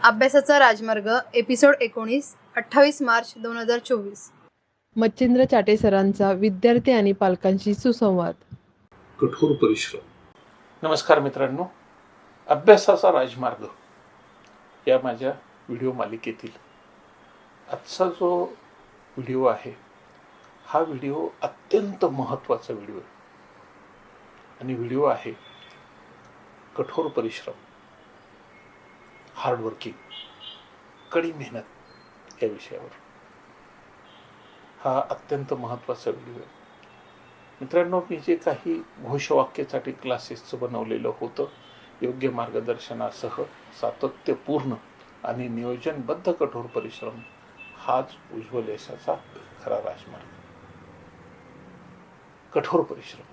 अभ्यासाचा राजमार्ग एपिसोड 19 28 मार्च 2024. मच्छिंद्र चाटे सरांचा विद्यार्थी आणि पालकांशी सुसंवाद. कठोर परिश्रम. नमस्कार मित्रांनो, अभ्यासाचा राजमार्ग या माझ्या व्हिडिओ मालिकेतील आजचा जो व्हिडिओ आहे हा व्हिडिओ अत्यंत महत्त्वाचा व्हिडिओ आहे आणि व्हिडिओ आहे कठोर परिश्रम, हार्डवर्किंग, कडी मेहनत या विषयावर. हा अत्यंत महत्त्वाचा व्हिडिओ आहे मित्रांनो. मी जे काही घोषवाक्यासाठी क्लासेसचं बनवलेलं होतं, योग्य मार्गदर्शनासह सातत्यपूर्ण आणि नियोजनबद्ध कठोर परिश्रम हाच उज्ज्वल यशाचा खरा राजमार्ग. कठोर परिश्रम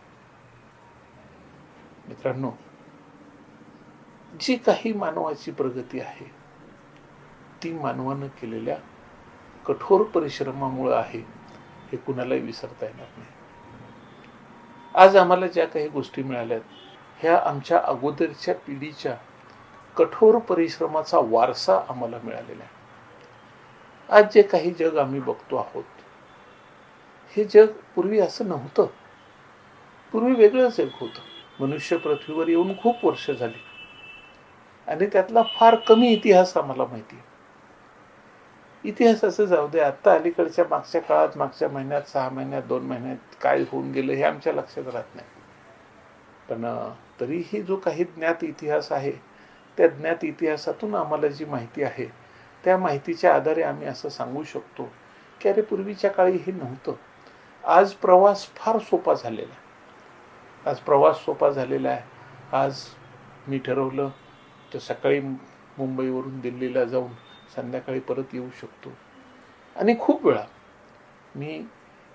मित्रांनो, जी काही मानवाची प्रगती आहे ती मानवानं केलेल्या कठोर परिश्रमामुळे आहे हे कुणालाही विसरता येणार नाही. आज आम्हाला ज्या काही गोष्टी मिळाल्यात ह्या आमच्या अगोदरच्या पिढीच्या कठोर परिश्रमाचा वारसा आम्हाला मिळालेला आहे. आज जे काही जग आम्ही बघतो आहोत हे जग पूर्वी असं नव्हतं. पूर्वी वेगळं जग होतं. मनुष्य पृथ्वीवर येऊन खूप वर्ष झाली आणि त्यातला फार कमी इतिहास आम्हाला माहिती आहे. इतिहासाचं जाऊ दे, आत्ता अलीकडच्या मागच्या काळात, मागच्या महिन्यात, 6 महिन्यात, 2 महिन्यात काय होऊन गेलं हे आमच्या लक्षात राहत नाही. पण तरीही जो काही ज्ञात इतिहास आहे त्या ज्ञात इतिहासातून आम्हाला जी माहिती आहे त्या माहितीच्या आधारे आम्ही असं सांगू शकतो की अरे पूर्वीच्या काळी हे नव्हतं. आज प्रवास फार सोपा झालेला आहे. आज प्रवास सोपा झालेला आहे. आज मी ठरवलं तर सकाळी मुंबईवरून दिल्लीला जाऊन संध्याकाळी परत येऊ शकतो. आणि खूप वेळा मी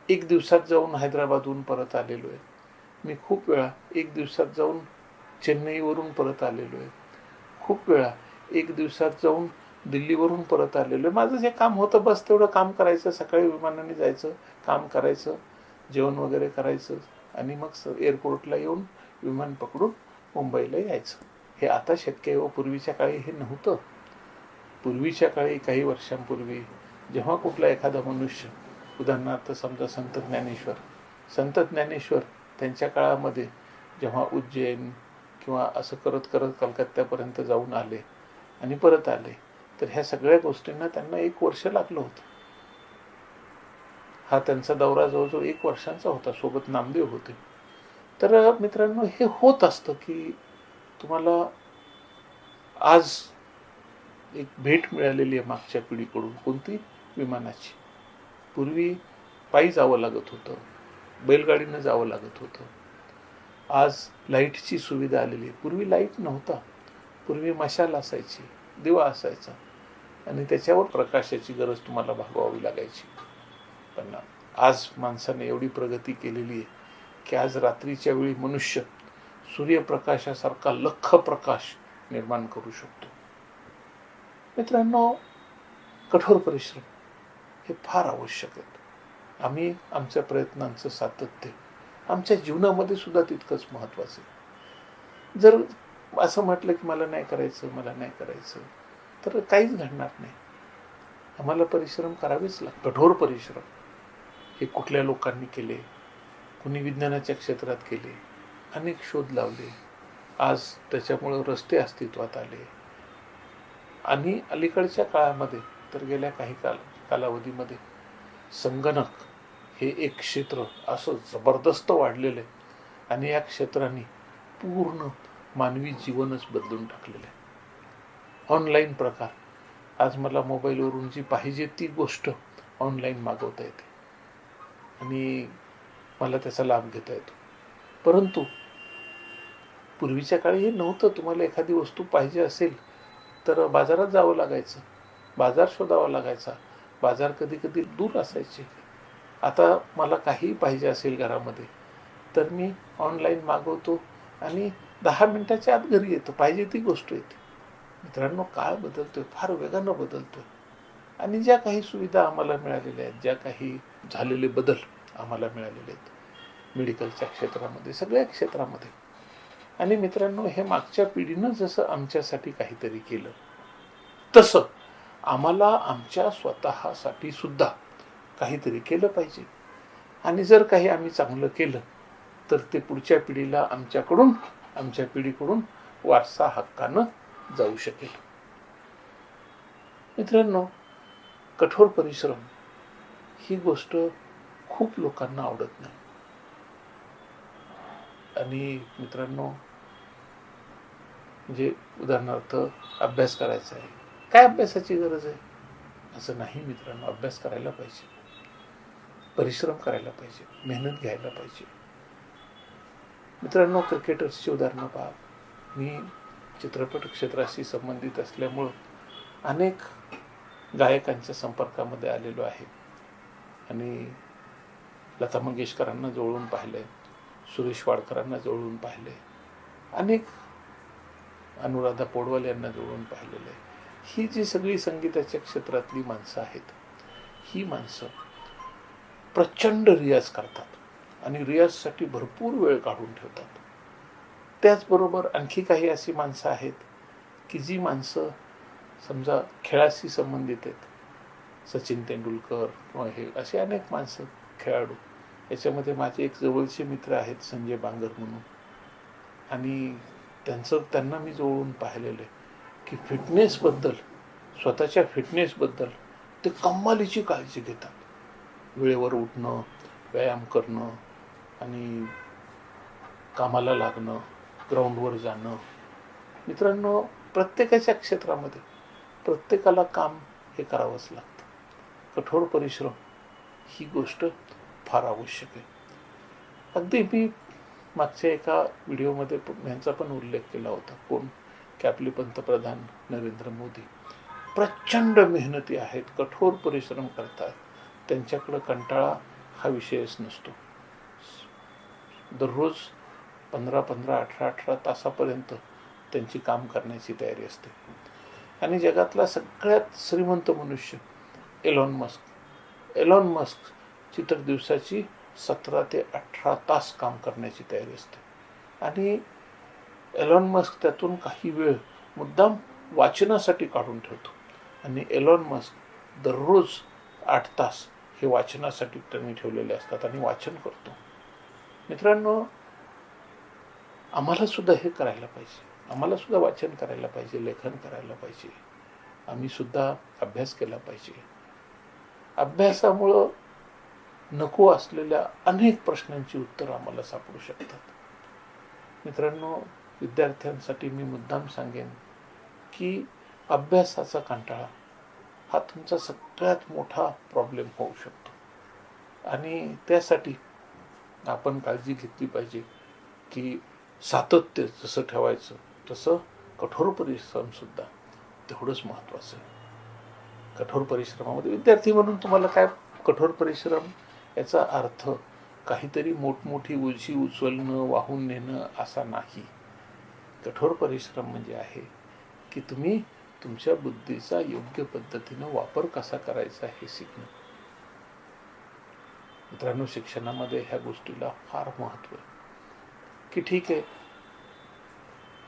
1 दिवसात जाऊन हैदराबादहून परत आलेलो आहे. मी खूप वेळा 1 दिवसात जाऊन चेन्नईवरून परत आलेलो आहे. खूप वेळा 1 दिवसात जाऊन दिल्लीवरून परत आलेलो आहे. माझं जे काम होतं बस तेवढं काम करायचं, सकाळी विमानाने जायचं, काम करायचं, जेवण वगैरे करायचं आणि मग एअरपोर्टला येऊन विमान पकडून मुंबईला यायचं. हे आता शक्य आहे. पूर्वीच्या काळी हे नव्हतं. पूर्वीच्या काळी काही वर्षांपूर्वी जेव्हा कुठला एखादा मनुष्य, उदाहरणार्थ समजा संत ज्ञानेश्वर त्यांच्या काळामध्ये जेव्हा उज्जैन किंवा असं करत करत कलकत्त्यापर्यंत जाऊन आले आणि परत आले तर ह्या सगळ्या गोष्टींना त्यांना 1 वर्ष लागलं होतं. हा त्यांचा दौरा जवळजवळ 1 वर्षांचा होता. सोबत नामदेव होते. तर मित्रांनो, हे होत असतं की तुम्हाला आज एक भेट मिळालेली आहे मागच्या पिढीकडून. कोणती? विमानाची. पूर्वी पायी जावं लागत होतं, बैलगाडीनं जावं लागत होतं. आज लाईटची सुविधा आलेली आहे. पूर्वी लाईट नव्हता. पूर्वी मशाल असायची, दिवा असायचा आणि त्याच्यावर प्रकाशाची गरज तुम्हाला भागवावी लागायची. पण आज माणसाने एवढी प्रगती केलेली आहे की आज रात्रीच्या वेळी मनुष्य सूर्यप्रकाशासारखा लख्ख प्रकाश निर्माण करू शकतो. मित्रांनो, कठोर परिश्रम हे फार आवश्यक आहेत. आम्ही आमच्या प्रयत्नांचं सातत्य आमच्या जीवनामध्ये सुद्धा तितकंच महत्त्वाचं आहे. जर असं म्हटलं की मला नाही करायचं तर काहीच घडणार नाही. आम्हाला परिश्रम करावेच लागतात. कठोर परिश्रम हे कुठल्या लोकांनी केले, कुणी विज्ञानाच्या क्षेत्रात केले, अनेक शोध लावले. आज त्याच्यामुळे रस्ते अस्तित्वात आले आणि अलीकडच्या काळामध्ये तर गेल्या काही कालावधीमध्ये संगणक हे एक क्षेत्र असं जबरदस्त वाढलेलं आहे आणि या क्षेत्राने पूर्ण मानवी जीवनच बदलून टाकलेलं आहे. ऑनलाईन प्रकार. आज मला मोबाईलवरून जी पाहिजे ती गोष्ट ऑनलाईन मागवता येते आणि मला त्याचा लाभ घेता येतो. परंतु पूर्वीच्या काळी हे नव्हतं. तुम्हाला एखादी वस्तू पाहिजे असेल तर बाजारात जावं लागायचं, बाजार शोधावा लागायचा. बाजार कधी कधी दूर असायचे. आता मला काही पाहिजे असेल घरामध्ये तर मी ऑनलाईन मागवतो आणि 10 मिनिटाच्या आत घरी येतं, पाहिजे ती गोष्ट येते. मित्रांनो, काळ बदलतोय, फार वेगानं बदलतोय आणि ज्या काही सुविधा आम्हाला मिळालेल्या आहेत, ज्या काही झालेले बदल आम्हाला मिळालेले आहेत मेडिकलच्या क्षेत्रामध्ये, सगळ्या क्षेत्रामध्ये. आणि मित्रांनो, हे मागच्या पिढीनं जसं आमच्यासाठी काहीतरी केलं तसं आम्हाला आमच्या स्वतःसाठी सुद्धा काहीतरी केलं पाहिजे. आणि जर काही आम्ही चांगलं केलं तर ते पुढच्या पिढीला आमच्या पिढीकडून वारसा हक्कानं जाऊ शकेल. मित्रांनो, कठोर परिश्रम ही गोष्ट खूप लोकांना आवडत नाही. आणि मित्रांनो, म्हणजे उदाहरणार्थ अभ्यास करायचा आहे, काय अभ्यासाची गरज आहे असं नाही मित्रांनो. अभ्यास करायला पाहिजे, परिश्रम करायला पाहिजे, मेहनत घ्यायला पाहिजे. मित्रांनो, क्रिकेटर्सची उदाहरणं पहा. मी चित्रपट क्षेत्राशी संबंधित असल्यामुळं अनेक गायकांच्या संपर्कामध्ये आलेलो आहे आणि लता मंगेशकरांना जवळून पाहिलंय, सुरेश वाडकरांना जवळून पाहिलंय, अनेक अनुराधा पौडवाल यांना जवळून पाहिलेलं आहे. ही जी सगळी संगीताच्या क्षेत्रातली माणसं आहेत, ही माणसं प्रचंड रियाज करतात आणि रियाजसाठी भरपूर वेळ काढून ठेवतात. त्याचबरोबर आणखी काही अशी माणसं आहेत की जी माणसं समजा खेळाशी संबंधित आहेत. सचिन तेंडुलकर किंवा हे असे अनेक माणसं, खेळाडू. याच्यामध्ये माझे एक जवळचे मित्र आहेत संजय बांगर म्हणून, आणि त्यांना मी जवळून पाहिलेलं आहे की फिटनेसबद्दल, स्वतःच्या फिटनेसबद्दल ते कमालीची काळजी घेतात. वेळेवर उठणं, व्यायाम करणं आणि कामाला लागणं, ग्राउंडवर जाणं. मित्रांनो, प्रत्येकाच्या क्षेत्रामध्ये प्रत्येकाला काम हे करावंच लागतं. कठोर परिश्रम ही गोष्ट फार आवश्यक आहे. अगदी मी मागच्या एका व्हिडिओमध्ये यांचा पण उल्लेख केला होता. कोण? की आपले पंतप्रधान नरेंद्र मोदी प्रचंड मेहनती आहेत, कठोर परिश्रम करतात. त्यांच्याकडं कंटाळा हा विषयच नसतो. दररोज 15-15, 18-18 तासापर्यंत त्यांची काम करण्याची तयारी असते. आणि जगातला सगळ्यात श्रीमंत मनुष्य एलॉन मस्कची तर दिवसाची 17 ते 18 तास काम करण्याची तयारी असते. आणि एलॉन मस्क त्यातून काही वेळ मुद्दाम वाचनासाठी काढून ठेवतो. आणि एलॉन मस्क दररोज 8 तास हे वाचनासाठी त्यांनी ठेवलेले असतात आणि वाचन करतो. मित्रांनो, आम्हाला सुद्धा हे करायला पाहिजे. आम्हाला सुद्धा वाचन करायला पाहिजे, लेखन करायला पाहिजे. आम्ही सुद्धा अभ्यास केला पाहिजे. अभ्यासामुळं नको असलेल्या अनेक प्रश्नांची उत्तरं आम्हाला सापडू शकतात. मित्रांनो, विद्यार्थ्यांसाठी मी मुद्दाम सांगेन की अभ्यासाचा कंटाळा हा तुमचा सगळ्यात मोठा प्रॉब्लेम होऊ शकतो. आणि त्यासाठी आपण काळजी घेतली पाहिजे की सातत्य जसं ठेवायचं तसं कठोर परिश्रम सुद्धा तेवढंच महत्त्वाचं आहे. कठोर परिश्रमामध्ये विद्यार्थी म्हणून तुम्हाला काय कठोर परिश्रम याचा अर्थ काहीतरी मोठमोठी उंची उचलणं, वाहून नेणं असा नाही. कठोर परिश्रम म्हणजे आहे की तुम्ही तुमच्या बुद्धीचा योग्य पद्धतीनं वापर कसा करायचा हे शिकणं. मित्रांनो, शिक्षणामध्ये ह्या गोष्टीला फार महत्त्व आहे की ठीक आहे,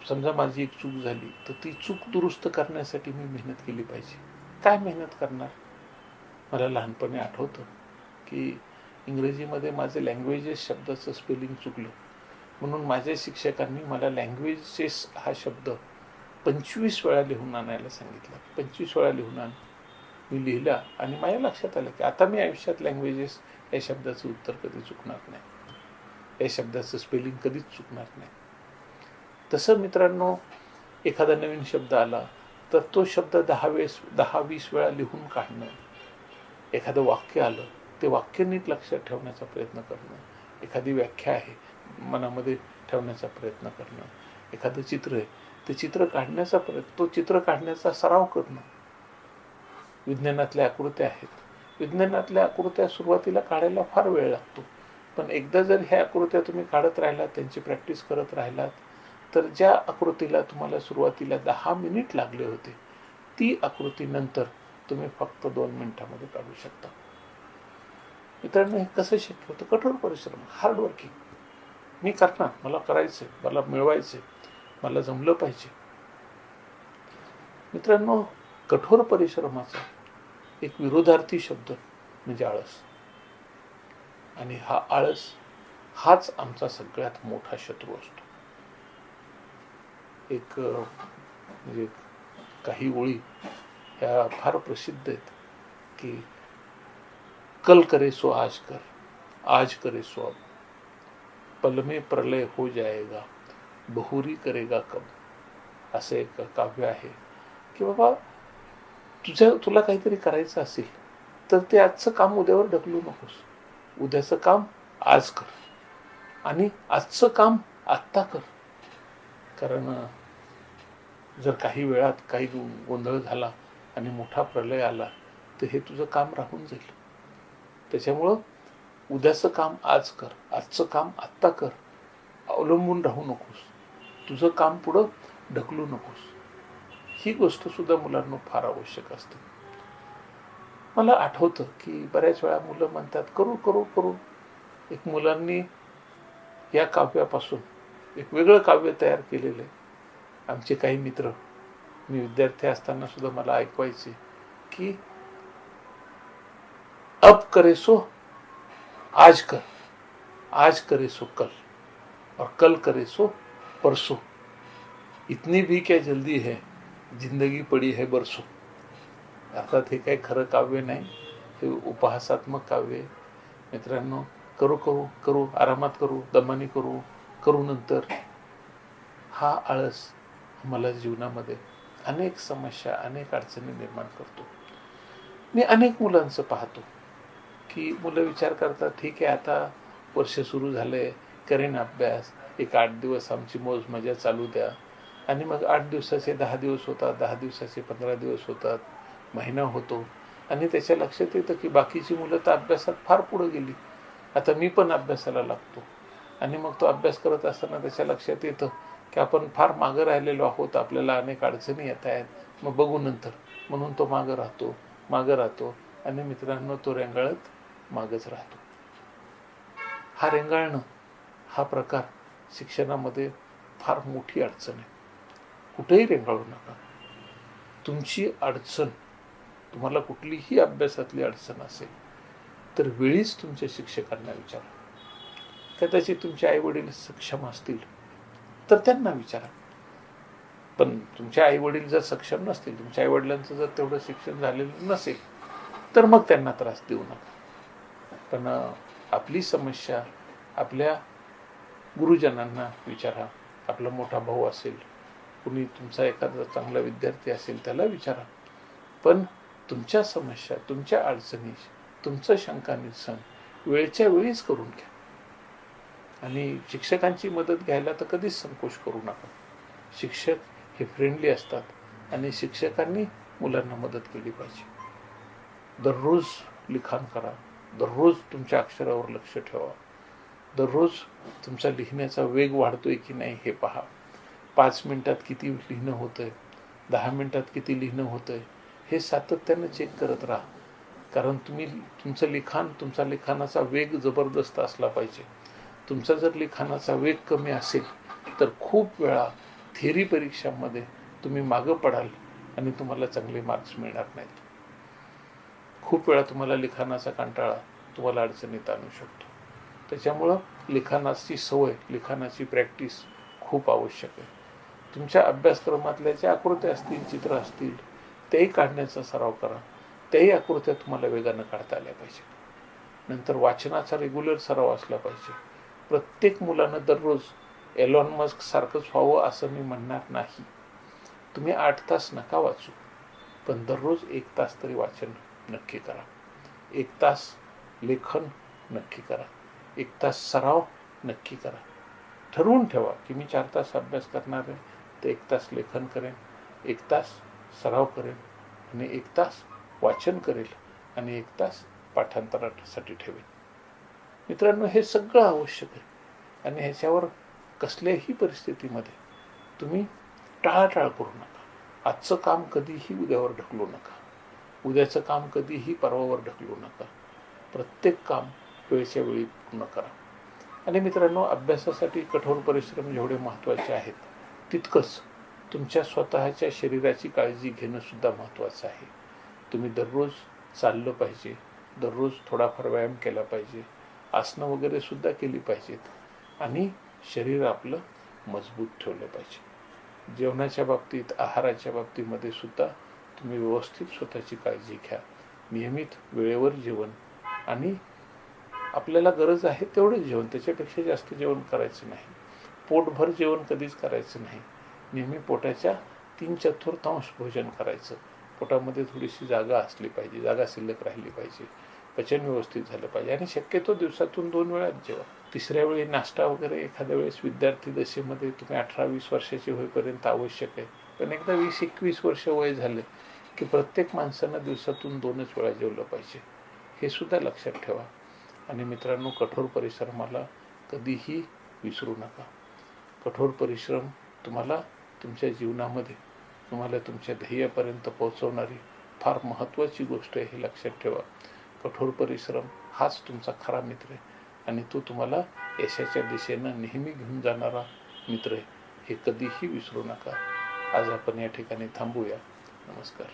समजा माझी एक चूक झाली तर ती चूक दुरुस्त करण्यासाठी मी मेहनत केली पाहिजे. काय मेहनत करणार? मला लहानपणी आठवतं की इंग्रजीमध्ये माझे लँग्वेजेस शब्दाचं स्पेलिंग चुकलं म्हणून माझ्या शिक्षकांनी मला लँग्वेजेस हा शब्द 25 वेळा लिहून आणायला सांगितलं. 25 वेळा लिहून आण. मी लिहिला आणि माझ्या लक्षात आलं की आता मी आयुष्यात लँग्वेजेस या शब्दाचं उत्तर कधी चुकणार नाही, या शब्दाचं स्पेलिंग कधीच चुकणार नाही. तसं मित्रांनो, एखादा नवीन शब्द आला तर तो शब्द 10-20 वेळा लिहून काढणं. एखादं वाक्य आलं, ते वाक्य नीट लक्षात ठेवण्याचा प्रयत्न करणं. एखादी व्याख्या आहे मनामध्ये ठेवण्याचा प्रयत्न करणं. एखादं चित्र आहे, ते चित्र काढण्याचा तो चित्र काढण्याचा सराव करणं. विज्ञानातल्या आकृत्या आहेत, विज्ञानातल्या आकृत्या सुरुवातीला काढायला फार वेळ लागतो, पण एकदा जर ह्या आकृत्या तुम्ही काढत राहिलात, त्यांची प्रॅक्टिस करत राहिलात, तर ज्या आकृतीला तुम्हाला सुरुवातीला 10 मिनिट लागले होते, ती आकृती नंतर तुम्ही फक्त 2 मिनिटामध्ये काढू शकता. मित्रांनो, हे कसं शक्य होतं? कठोर परिश्रम, हार्डवर्किंग. मी करणार, मला करायचंय, मला मिळवायचंय, मला जमलं पाहिजे. मित्रांनो, कठोर परिश्रमाचा एक विरोधार्थी शब्द म्हणजे आळस. आणि हा आळस हाच आमचा सगळ्यात मोठा शत्रू असतो. एक म्हणजे काही ओळी ह्या फार प्रसिद्ध आहेत की कल करे सो आज कर, आज करे सो अब, पल में प्रलय हो जाएगा, बहुरी करेगा कब. असं एक काव्य आहे की बाबा तुला काहीतरी करायचं असेल तर ते आजचं काम उद्यावर ढकलू नकोस. उद्याचं काम आज कर आणि आजचं काम आत्ता कर. कारण जर काही वेळात काही गोंधळ झाला आणि मोठा प्रलय आला तर हे तुझं काम राहून जाईल. त्याच्यामुळं उद्याचं काम आज कर, आजचं काम आत्ता कर. अवलंबून राहू नकोस, तुझं काम पुढं ढकलू नकोस. ही गोष्ट सुद्धा मुलांना फार आवश्यक असते. मला आठवतं की बऱ्याच वेळा मुलं म्हणतात करू करू करू. एक मुलांनी या काव्यापासून एक वेगळं काव्य तयार केलेलं आहे. आमचे काही मित्र, मी विद्यार्थी असताना सुद्धा मला ऐकवायचे की अब करे सो आज कर, आज करे सो कल, और कल करे सो परसों, इतनी भी क्या जल्दी है, जिंदगी पडी है बरसो. अर्थात हे काही खरं काव्य नाही, हे उपहासात्मक काव्य आहे. मित्रांनो, करू करू करू, आरामात करू, दमाने करू, करू नंतर. हा आळस मला जीवनामध्ये अनेक समस्या, अनेक अडचणी निर्माण करतो. मी अनेक मुलांचं पाहतो की मुलं विचार करतात ठीक आहे आता वर्ष सुरू झालंय, करेन अभ्यास, एक 8 दिवस आमची मौज मजा चालू द्या. आणि मग 8 दिवसाचे 10 दिवस होतात, 10 दिवसाचे 15 दिवस होतात, महिना होतो. आणि त्याच्या लक्षात येतं की बाकीची मुलं तर अभ्यासात फार पुढे गेली, आता मी पण अभ्यासाला लागतो. आणि मग तो अभ्यास करत असताना त्याच्या लक्षात येतं की आपण फार मागं राहिलेलो आहोत, आपल्याला अनेक अडचणी येत आहेत, मग बघू नंतर म्हणून तो मागं राहतो. आणि मित्रांनो, तो रेंगाळत मागच राहतो. हा रेंगाळणं हा प्रकार शिक्षणामध्ये फार मोठी अडचण आहे. कुठेही रेंगाळू नका. तुमची अडचण, तुम्हाला कुठलीही अभ्यासातली अडचण असेल तर वेळीच तुमच्या शिक्षकांना विचारा. कदाचित तुमचे आई वडील सक्षम असतील तर त्यांना विचारा. पण तुमचे आई वडील जर सक्षम नसतील, तुमच्या आई वडिलांचं जर तेवढं शिक्षण झालेलं नसेल तर मग त्यांना त्रास देऊ नका. पण आपली समस्या आपल्या गुरुजनांना विचारा. आपला मोठा भाऊ असेल, कुणी तुमचा एखादा चांगला विद्यार्थी असेल त्याला विचारा. पण तुमच्या समस्या, तुमच्या अडचणी, तुमचं शंका निरसन वेळच्या वेळीच करून घ्या. आणि शिक्षकांची मदत घ्यायला तर कधीच संकोच करू नका. शिक्षक हे फ्रेंडली असतात आणि शिक्षकांनी मुलांना मदत केली पाहिजे. दररोज लिखाण करा, दररोज तुमच्या अक्षरावर लक्ष ठेवा, दररोज तुमचा लिहिण्याचा वेग वाढतोय की नाही हे पहा. 5 मिनिटात किती लिहिणं होतंय, 10 मिनिटात किती लिहिणं होतंय हे सातत्यानं चेक करत राहा. कारण तुमचा लिखाणाचा वेग जबरदस्त असला पाहिजे. तुमचा जर लिखाणाचा वेग कमी असेल तर खूप वेळा थिअरी परीक्षांमध्ये तुम्ही मागं पडाल आणि तुम्हाला चांगले मार्क्स मिळणार नाहीत. खूप वेळा तुम्हाला लिखाणाचा कंटाळा तुम्हाला अडचणीत आणू शकतो. त्याच्यामुळं लिखाणाची सवय, लिखाणाची प्रॅक्टिस खूप आवश्यक आहे. तुमच्या अभ्यासक्रमातल्या ज्या आकृत्या असतील, चित्र असतील, तेही काढण्याचा सराव करा. त्याही आकृत्या तुम्हाला वेगानं काढता आल्या पाहिजे. नंतर वाचनाचा रेग्युलर सराव असला पाहिजे. प्रत्येक मुलानं दररोज एलॉन मस्क सारखंच व्हावं असं मी म्हणणार नाही. तुम्ही 8 तास नका वाचू, पण दररोज 1 तास तरी वाचन नक्की करा. 1 तास लेखन नक्की करा. 1 तास सराव नक्की करा. ठरवून ठेवा की मी 4 तास अभ्यास करणार आहे, तर 1 तास लेखन करेन, 1 तास सराव करेन आणि 1 तास वाचन करेल आणि 1 तास पाठांतरासाठी ठेवेन. मित्रांनो, हे सगळं आवश्यक आहे आणि ह्याच्यावर कसल्याही परिस्थितीमध्ये तुम्ही टाळाटाळ करू नका. आजचं काम कधीही उद्यावर ढकलू नका. उद्याचं काम कधीही परवावर ढकलू नका. प्रत्येक काम वेळच्या वेळी पूर्ण करा. आणि मित्रांनो, अभ्यासासाठी कठोर परिश्रम जेवढे महत्त्वाचे आहेत तितकंच तुमच्या स्वतःच्या शरीराची काळजी घेणं सुद्धा महत्त्वाचं आहे. तुम्ही दररोज चाललं पाहिजे, दररोज थोडाफार व्यायाम केला पाहिजे, आसनं वगैरे सुद्धा केली पाहिजेत आणि शरीर आपलं मजबूत ठेवलं पाहिजे. जेवणाच्या बाबतीत, आहाराच्या बाबतीमध्ये सुद्धा तुम्ही व्यवस्थित स्वतःची काळजी घ्या. नियमित वेळेवर जेवण आणि आपल्याला गरज आहे तेवढं जेवण, त्याच्यापेक्षा जास्त जेवण करायचं नाही. पोटभर जेवण कधीच करायचं नाही. नेहमी पोटाच्या 3/4 भोजन करायचं. पोटामध्ये थोडीशी जागा असली पाहिजे, जागा शिल्लक राहिली पाहिजे, पचन व्यवस्थित झालं पाहिजे आणि शक्यतो दिवसातून 2 वेळा जेवा. तिसऱ्या वेळी नाश्ता वगैरे एखाद्या वेळेस विद्यार्थी दशेमध्ये तुम्ही 18-20 वर्षाचे होईपर्यंत आवश्यक आहे. पण एकदा 20-21 वर्ष वय झालं की प्रत्येक माणसानं दिवसातून 2च वेळा जेवलं पाहिजे, हे सुद्धा लक्षात ठेवा. आणि मित्रांनो, कठोर परिश्रमाला कधीही विसरू नका. कठोर परिश्रम तुम्हाला तुमच्या जीवनामध्ये, तुम्हाला तुमच्या ध्येयापर्यंत पोहोचवणारी फार महत्त्वाची गोष्ट आहे, हे लक्षात ठेवा. कठोर परिश्रम हाच तुमचा खरा मित्र आहे आणि तो तुम्हाला यशाच्या दिशेनं नेहमी घेऊन जाणारा मित्र आहे, हे कधीही विसरू नका. आज आपण या ठिकाणी थांबूया. नमस्कार.